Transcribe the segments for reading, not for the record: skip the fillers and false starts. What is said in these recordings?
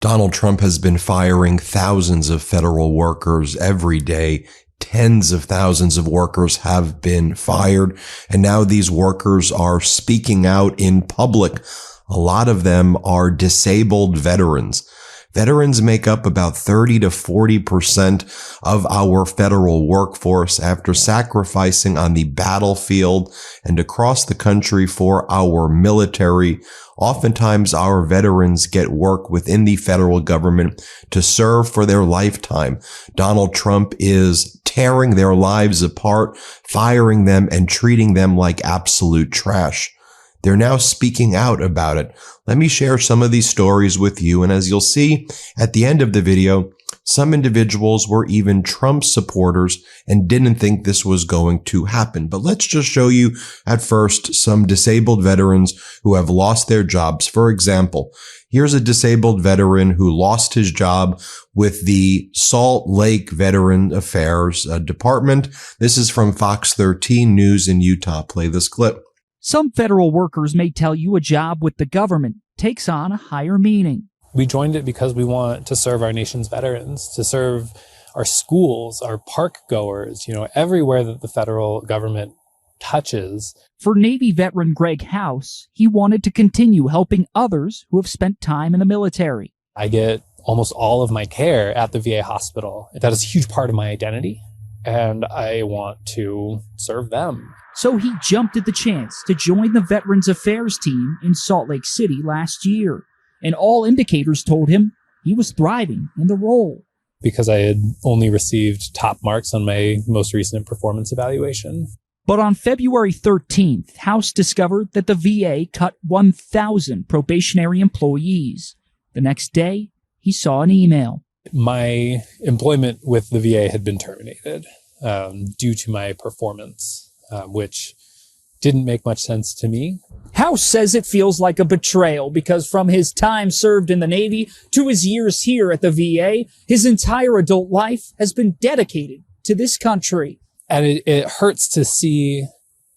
Donald Trump has been firing thousands of federal workers every day. Tens of thousands of workers have been fired, and now these workers are speaking out in public. A lot of them are disabled veterans. Veterans make up about 30 to 40% of our federal workforce after sacrificing on the battlefield and across the country for our military. Oftentimes, our veterans get work within the federal government to serve for their lifetime. Donald Trump is tearing their lives apart, firing them, and treating them like absolute trash. They're now speaking out about it. Let me share some of these stories with you. And as you'll see at the end of the video, some individuals were even Trump supporters and didn't think this was going to happen. But let's just show you at first some disabled veterans who have lost their jobs. For example, here's a disabled veteran who lost his job with the Salt Lake Veteran Affairs Department. This is from Fox 13 News in Utah. Play this clip. Some federal workers may tell you a job with the government takes on a higher meaning. We joined it because we want to serve our nation's veterans, to serve our schools, our park goers, everywhere that the federal government touches. For Navy veteran Greg House, he wanted to continue helping others who have spent time in the military. I get almost all of my care at the VA hospital. That is a huge part of my identity, and I want to serve them. So he jumped at the chance to join the Veterans Affairs team in Salt Lake City last year. And all indicators told him he was thriving in the role. Because I had only received top marks on my most recent performance evaluation. But on February 13th, House discovered that the VA cut 1,000 probationary employees. The next day, he saw an email. My employment with the VA had been terminated due to my performance. Which didn't make much sense to me. House says it feels like a betrayal because from his time served in the Navy to his years here at the VA, his entire adult life has been dedicated to this country. And it hurts to see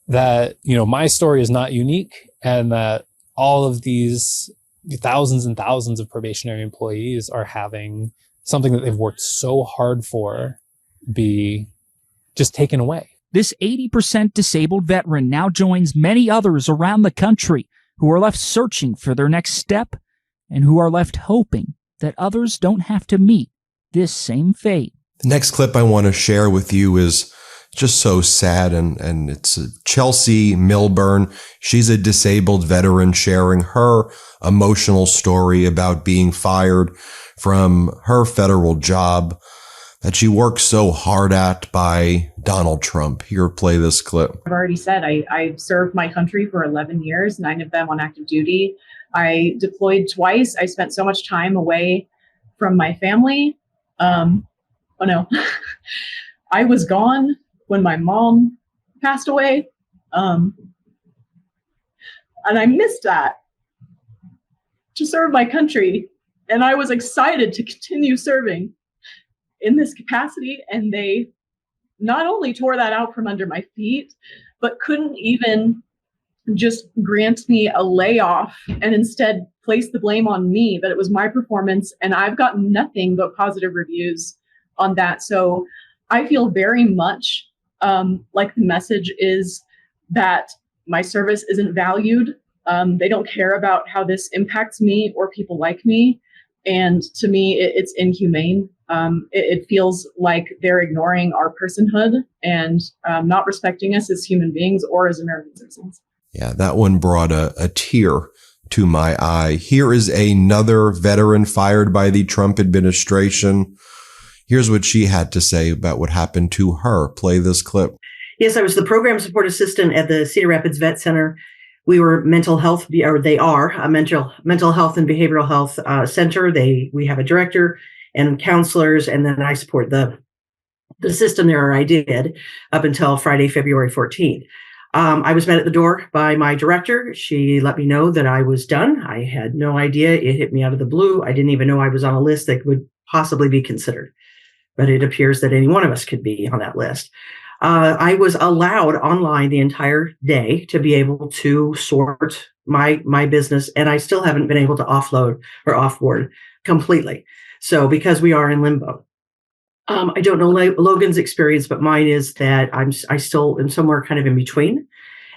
that, my story is not unique and that all of these thousands and thousands of probationary employees are having something that they've worked so hard for be just taken away. This 80% disabled veteran now joins many others around the country who are left searching for their next step and who are left hoping that others don't have to meet this same fate. The next clip I want to share with you is just so sad, and it's Chelsea Milburn. She's a disabled veteran sharing her emotional story about being fired from her federal job that she worked so hard at by Donald Trump. Here, play this clip. I've already said I served my country for 11 years, 9 of them on active duty. I deployed twice. I spent so much time away from my family. I was gone when my mom passed away. And I missed that to serve my country. And I was excited to continue serving in this capacity, and they not only tore that out from under my feet, but couldn't even just grant me a layoff and instead place the blame on me that it was my performance. And I've gotten nothing but positive reviews on that. So I feel very much like the message is that my service isn't valued. They don't care about how this impacts me or people like me. And to me, it's inhumane. It feels like they're ignoring our personhood and not respecting us as human beings or as American citizens. Yeah, that one brought a tear to my eye. Here is another veteran fired by the Trump administration. Here's what she had to say about what happened to her. Play this clip. Yes, I was the program support assistant at the Cedar Rapids Vet Center. We were mental health, or they are a mental health and behavioral health center. We have a director and counselors, and then I support the system there, or I did, up until Friday, February 14th. I was met at the door by my director. She let me know that I was done. I had no idea. It hit me out of the blue. I didn't even know I was on a list that would possibly be considered. But it appears that any one of us could be on that list. I was allowed online the entire day to be able to sort my business, and I still haven't been able to offload or offboard completely. So because we are in limbo. I don't know Logan's experience, but mine is that I still am somewhere kind of in between.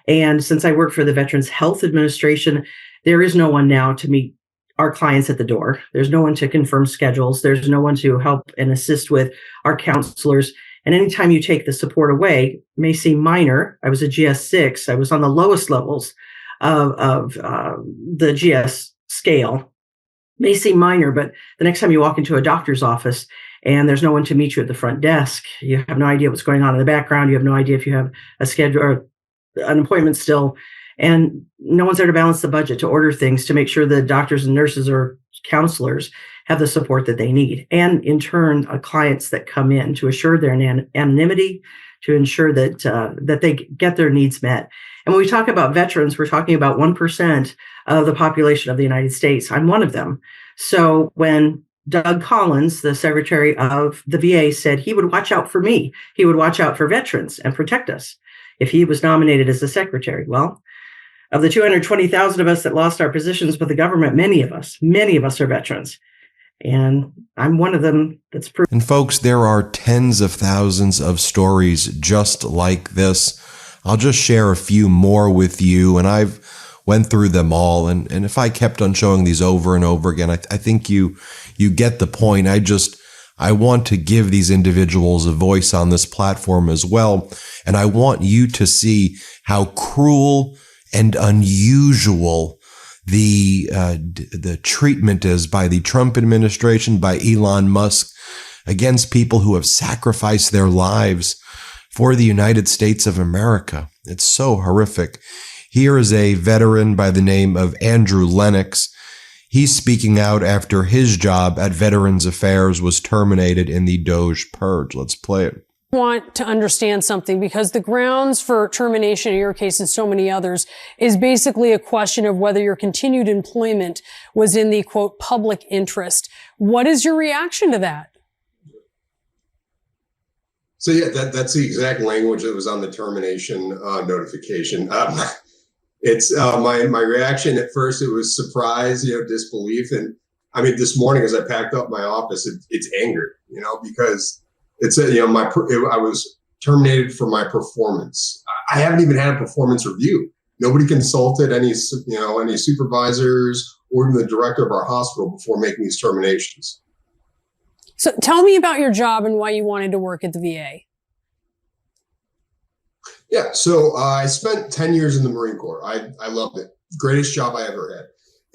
And since I work for the Veterans Health Administration, there is no one now to meet our clients at the door. There's no one to confirm schedules. There's no one to help and assist with our counselors. And anytime you take the support away, it may seem minor. I was a GS6. I was on the lowest levels of the GS scale. May seem minor, but the next time you walk into a doctor's office and there's no one to meet you at the front desk, you have no idea what's going on in the background. You have no idea if you have a schedule or an appointment still, and no one's there to balance the budget, to order things, to make sure the doctors and nurses or counselors have the support that they need. And in turn, clients that come in to assure their anonymity, to ensure that they get their needs met. And when we talk about veterans, we're talking about 1% of the population of the United States. I'm one of them. So when Doug Collins, the Secretary of the VA, said he would watch out for me, he would watch out for veterans and protect us if he was nominated as the secretary. Well, of the 220,000 of us that lost our positions with the government, many of us are veterans. And I'm one of them that's proof. And folks, there are tens of thousands of stories just like this. I'll just share a few more with you, and I've went through them all. And if I kept on showing these over and over again, I think you get the point. I want to give these individuals a voice on this platform as well. And I want you to see how cruel and unusual the treatment is by the Trump administration, by Elon Musk, against people who have sacrificed their lives for the United States of America. It's so horrific. Here is a veteran by the name of Andrew Lennox. He's speaking out after his job at Veterans Affairs was terminated in the Doge purge. Let's play it. Want to understand something, because the grounds for termination in your case and so many others is basically a question of whether your continued employment was in the, quote, public interest. What is your reaction to that? So yeah, that's the exact language that was on the termination notification. It's my reaction at first. It was surprise, disbelief, and I mean, this morning as I packed up my office, it's anger, because it's I was terminated for my performance. I haven't even had a performance review. Nobody consulted any supervisors or even the director of our hospital before making these terminations. So tell me about your job and why you wanted to work at the VA. Yeah, so I spent 10 years in the Marine Corps. I loved it. Greatest job I ever had.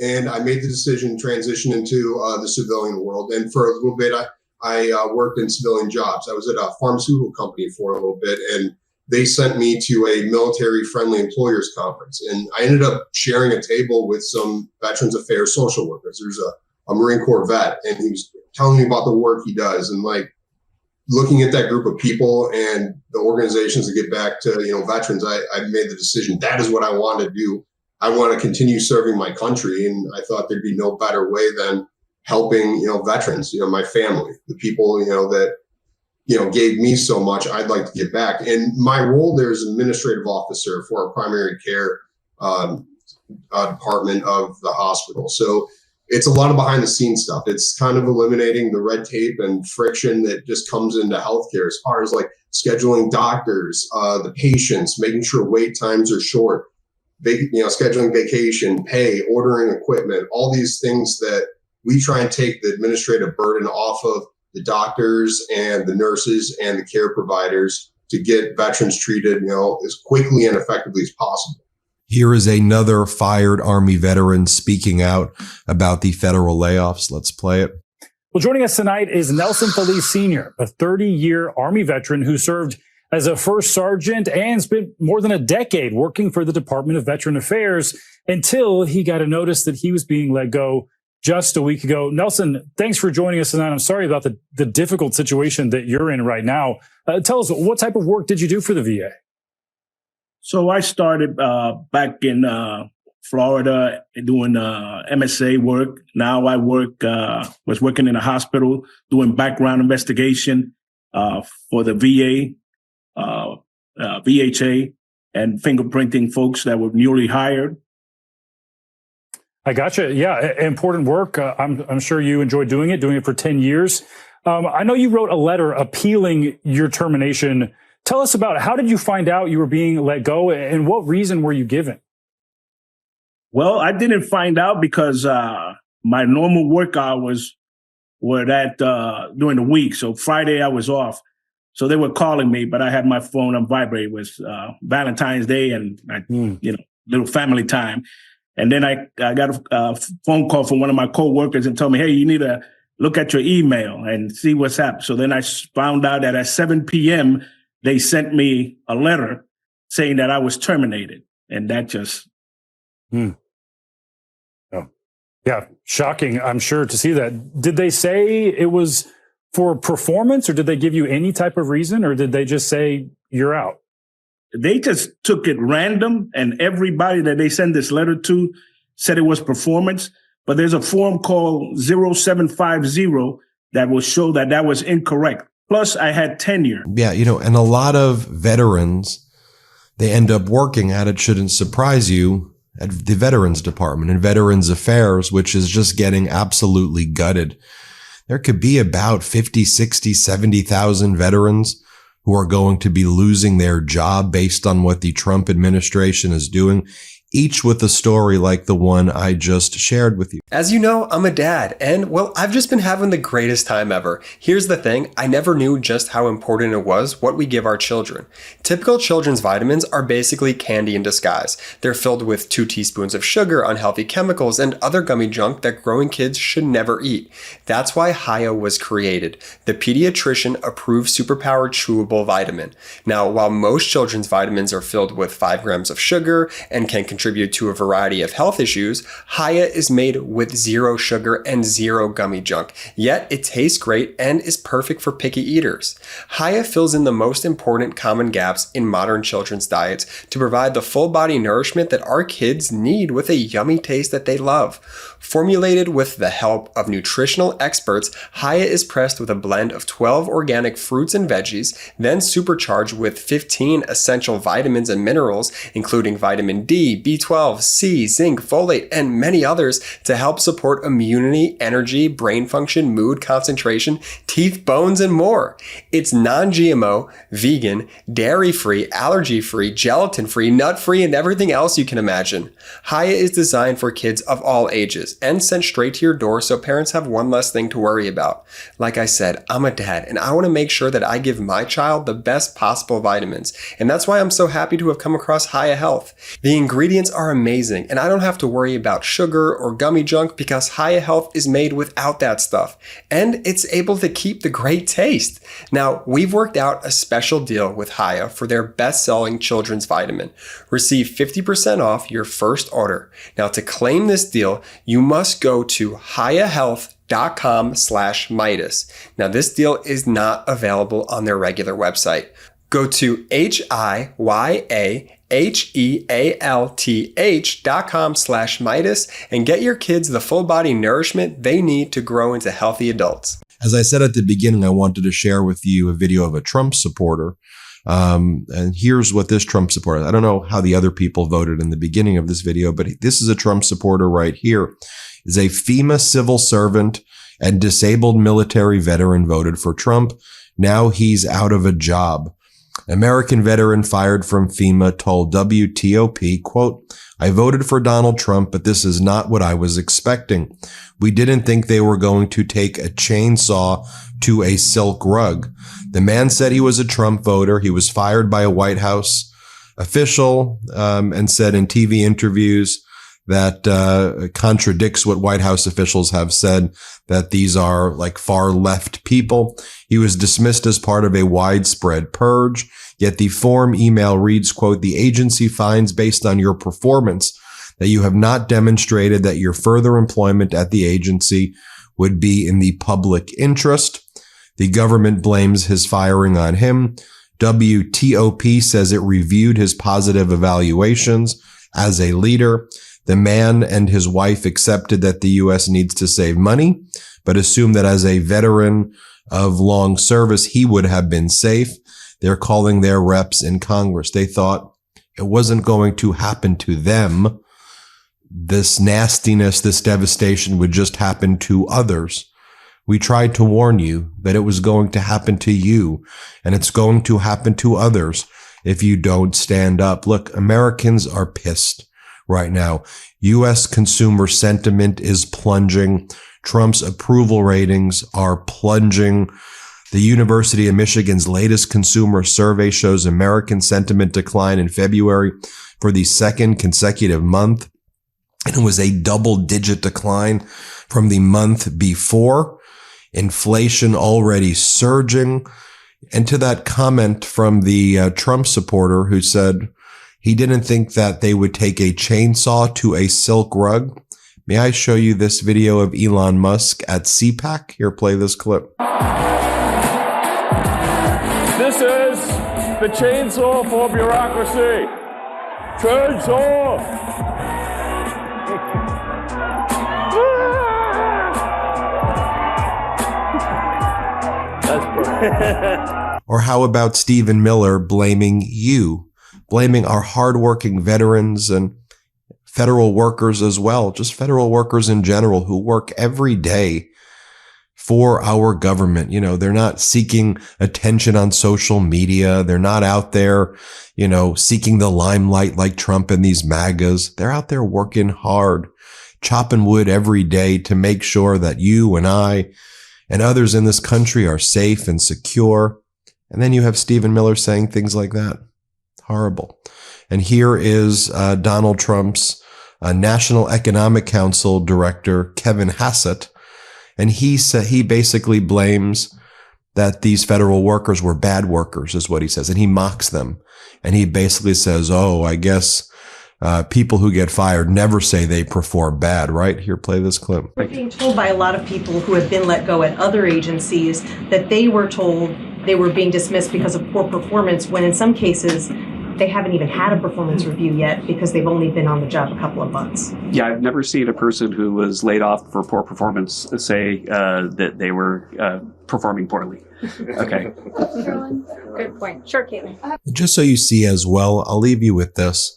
And I made the decision to transition into the civilian world. And for a little bit, I worked in civilian jobs. I was at a pharmaceutical company for a little bit, and they sent me to a military-friendly employers conference. And I ended up sharing a table with some Veterans Affairs social workers. There's a Marine Corps vet, and he was telling me about the work he does. And looking at that group of people and the organizations that get back to, veterans, I made the decision that is what I want to do. I want to continue serving my country. And I thought there'd be no better way than helping, veterans, my family, the people, that, gave me so much. I'd like to give back. And my role there is administrative officer for our primary care department of the hospital. So it's a lot of behind the scenes stuff. It's kind of eliminating the red tape and friction that just comes into healthcare as far as scheduling doctors, the patients, making sure wait times are short, scheduling vacation, pay, ordering equipment, all these things that we try and take the administrative burden off of the doctors and the nurses and the care providers to get veterans treated, as quickly and effectively as possible. Here is another fired Army veteran speaking out about the federal layoffs. Let's play it. Well, joining us tonight is Nelson Feliz Sr., a 30-year Army veteran who served as a first sergeant and spent more than a decade working for the Department of Veteran Affairs until he got a notice that he was being let go just a week ago. Nelson, thanks for joining us tonight. I'm sorry about the difficult situation that you're in right now. Tell us, what type of work did you do for the VA? So I started back in Florida doing MSA work. Now I was working in a hospital doing background investigation for the VA, VHA, and fingerprinting folks that were newly hired. I gotcha. Yeah, important work. I'm sure you enjoy doing it for 10 years. I know you wrote a letter appealing your termination. Tell us about how did you find out you were being let go and what reason were you given? Well, I didn't find out because my normal work hours were during the week. So Friday I was off. So they were calling me, but I had my phone on vibrate. It was Valentine's Day and little family time. And then I got a phone call from one of my coworkers and told me, hey, you need to look at your email and see what's happened. So then I found out that at 7 p.m., they sent me a letter saying that I was terminated. And that just... Oh. Yeah, shocking, I'm sure, to see that. Did they say it was for performance, or did they give you any type of reason, or did they just say you're out? They just took it random, and everybody that they sent this letter to said it was performance. But there's a form called 0750 that will show that that was incorrect. Plus, I had tenure. Yeah, and a lot of veterans, they end up working at, it shouldn't surprise you, at the Veterans Department and Veterans Affairs, which is just getting absolutely gutted. There could be about 50, 60, 70,000 veterans who are going to be losing their job based on what the Trump administration is doing, each with a story like the one I just shared with you. As you know, I'm a dad, and well, I've just been having the greatest time ever. Here's the thing, I never knew just how important it was what we give our children. Typical children's vitamins are basically candy in disguise. They're filled with 2 teaspoons of sugar, unhealthy chemicals, and other gummy junk that growing kids should never eat. That's why Hiya was created, the pediatrician-approved superpowered chewable vitamin. Now, while most children's vitamins are filled with 5 grams of sugar and can contribute to a variety of health issues, Hiya is made with 0 sugar and 0 gummy junk, yet it tastes great and is perfect for picky eaters. Hiya fills in the most important common gaps in modern children's diets to provide the full body nourishment that our kids need with a yummy taste that they love. Formulated with the help of nutritional experts, Hiya is pressed with a blend of 12 organic fruits and veggies, then supercharged with 15 essential vitamins and minerals, including vitamin D, B12, C, zinc, folate, and many others to help support immunity, energy, brain function, mood, concentration, teeth, bones, and more. It's non-GMO, vegan, dairy-free, allergy-free, gelatin-free, nut-free, and everything else you can imagine. Hiya is designed for kids of all ages and sent straight to your door so parents have one less thing to worry about. Like I said, I'm a dad and I want to make sure that I give my child the best possible vitamins, and that's why I'm so happy to have come across Hiya Health. The ingredients are amazing and I don't have to worry about sugar or gummy junk because Hiya Health is made without that stuff, and it's able to keep the great taste. Now, we've worked out a special deal with Hiya for their best-selling children's vitamin. Receive 50% off your first order. Now, to claim this deal, you must go to hiyahealth.com/Meidas. Now, this deal is not available on their regular website. Go to hiyahealth.com/Meidas and get your kids the full body nourishment they need to grow into healthy adults. As I said at the beginning, I wanted to share with you a video of a Trump supporter. And here's what this Trump supporter, I don't know how the other people voted in the beginning of this video, but this is a Trump supporter right here. Is a FEMA civil servant and disabled military veteran voted for Trump. Now he's out of a job. American veteran fired from FEMA told WTOP, quote, I voted for Donald Trump, but this is not what I was expecting. We didn't think they were going to take a chainsaw to a silk rug. The man said he was a Trump voter. He was fired by a White House official and said in TV interviews that contradicts what White House officials have said, that these are like far left people. He was dismissed as part of a widespread purge. Yet the form email reads, quote, the agency finds based on your performance that you have not demonstrated that your further employment at the agency would be in the public interest. The government blames his firing on him. WTOP says it reviewed his positive evaluations as a leader. The man and his wife accepted that the U.S. needs to save money, but assumed that as a veteran of long service, he would have been safe. They're calling their reps in Congress. They thought it wasn't going to happen to them. this nastiness, this devastation would just happen to others. We tried to warn you that it was going to happen to you, and it's going to happen to others if you don't stand up. Look, Americans are pissed right now. U.S. consumer sentiment is plunging. Trump's approval ratings are plunging. The University of Michigan's latest consumer survey shows American sentiment decline in February for the second consecutive month. And it was a double-digit decline from the month before. Inflation already surging. And to that comment from the Trump supporter who said he didn't think that they would take a chainsaw to a silk rug. May I show you this video of Elon Musk at CPAC? Here, play this clip. This is the chainsaw for bureaucracy. Chainsaw! Or how about Stephen Miller blaming you, blaming our hardworking veterans and federal workers as well, just federal workers in general who work every day for our government. You know, they're not seeking attention on social media. They're not out there, you know, seeking the limelight like Trump and these MAGAs. They're out there working hard, chopping wood every day to make sure that you and I and others in this country are safe and secure. And then you have Stephen Miller saying things like that. Horrible. And here is Donald Trump's National Economic Council director, Kevin Hassett. And he basically blames that these federal workers were bad workers, is what he says. And he mocks them. And he basically says, oh, I guess people who get fired never say they perform bad, right? Here, play this clip. We're being told by a lot of people who have been let go at other agencies that they were told they were being dismissed because of poor performance, when in some cases they haven't even had a performance review yet because they've only been on the job a couple of months. Yeah, I've never seen a person who was laid off for poor performance say that they were performing poorly. Okay. Good point. Sure, Caitlin. Just so you see as well, I'll leave you with this.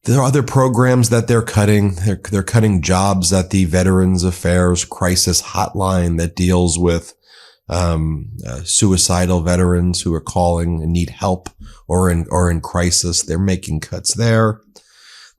There are other programs that they're cutting. They're cutting jobs at the Veterans Affairs Crisis Hotline that deals with suicidal veterans who are calling and need help or in crisis. They're making cuts there.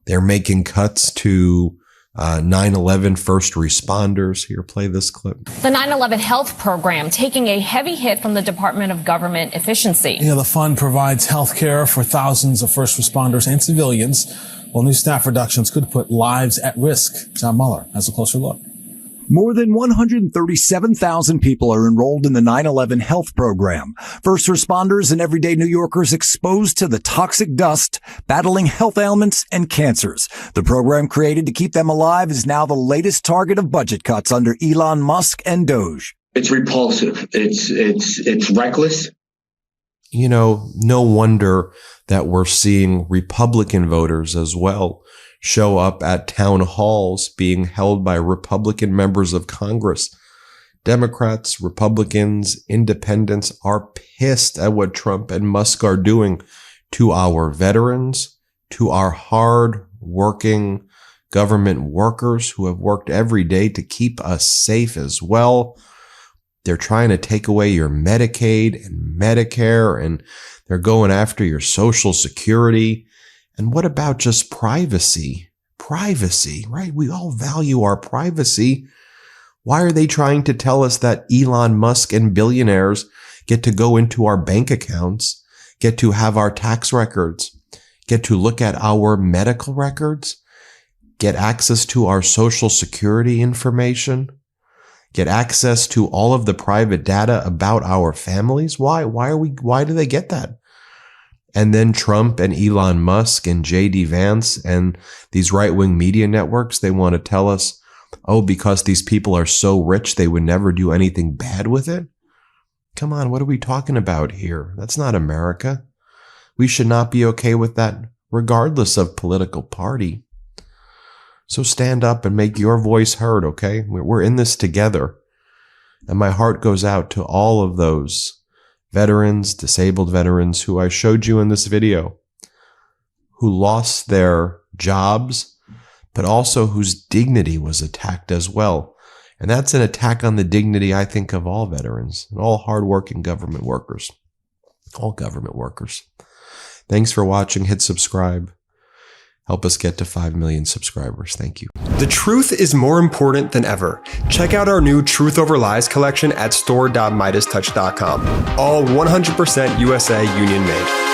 They're making cuts to 9/11 first responders. Here, play this clip. The 9/11 health program taking a heavy hit from the Department of Government Efficiency. You know, the fund provides health care for thousands of first responders and civilians, while new staff reductions could put lives at risk. John Mueller has a closer look. More than 137,000 people are enrolled in the 9/11 health program. First responders and everyday New Yorkers exposed to the toxic dust, battling health ailments and cancers. The program created to keep them alive is now the latest target of budget cuts under Elon Musk and Doge. It's repulsive. It's reckless. You know, no wonder that we're seeing Republican voters as well show up at town halls being held by Republican members of Congress. Democrats, Republicans, independents are pissed at what Trump and Musk are doing to our veterans, to our hard-working government workers who have worked every day to keep us safe as well. They're trying to take away your Medicaid and Medicare, and they're going after your Social Security. And what about just privacy? Privacy, right? We all value our privacy. Why are they trying to tell us that Elon Musk and billionaires get to go into our bank accounts, get to have our tax records, get to look at our medical records, get access to our Social Security information, get access to all of the private data about our families? Why do they get that? And then Trump and Elon Musk and J.D. Vance and these right-wing media networks, they want to tell us, oh, because these people are so rich, they would never do anything bad with it? Come on, what are we talking about here? That's not America. We should not be okay with that, regardless of political party. So stand up and make your voice heard, okay? We're in this together. And my heart goes out to all of those veterans, disabled veterans who I showed you in this video, who lost their jobs but also whose dignity was attacked as well. And that's an attack on the dignity, I think, of all veterans and all hardworking government workers. All government workers. Thanks for watching. Hit subscribe. Help us get to 5 million subscribers. Thank you. The truth is more important than ever. Check out our new Truth Over Lies collection at store.MeidasTouch.com. All 100% USA union made.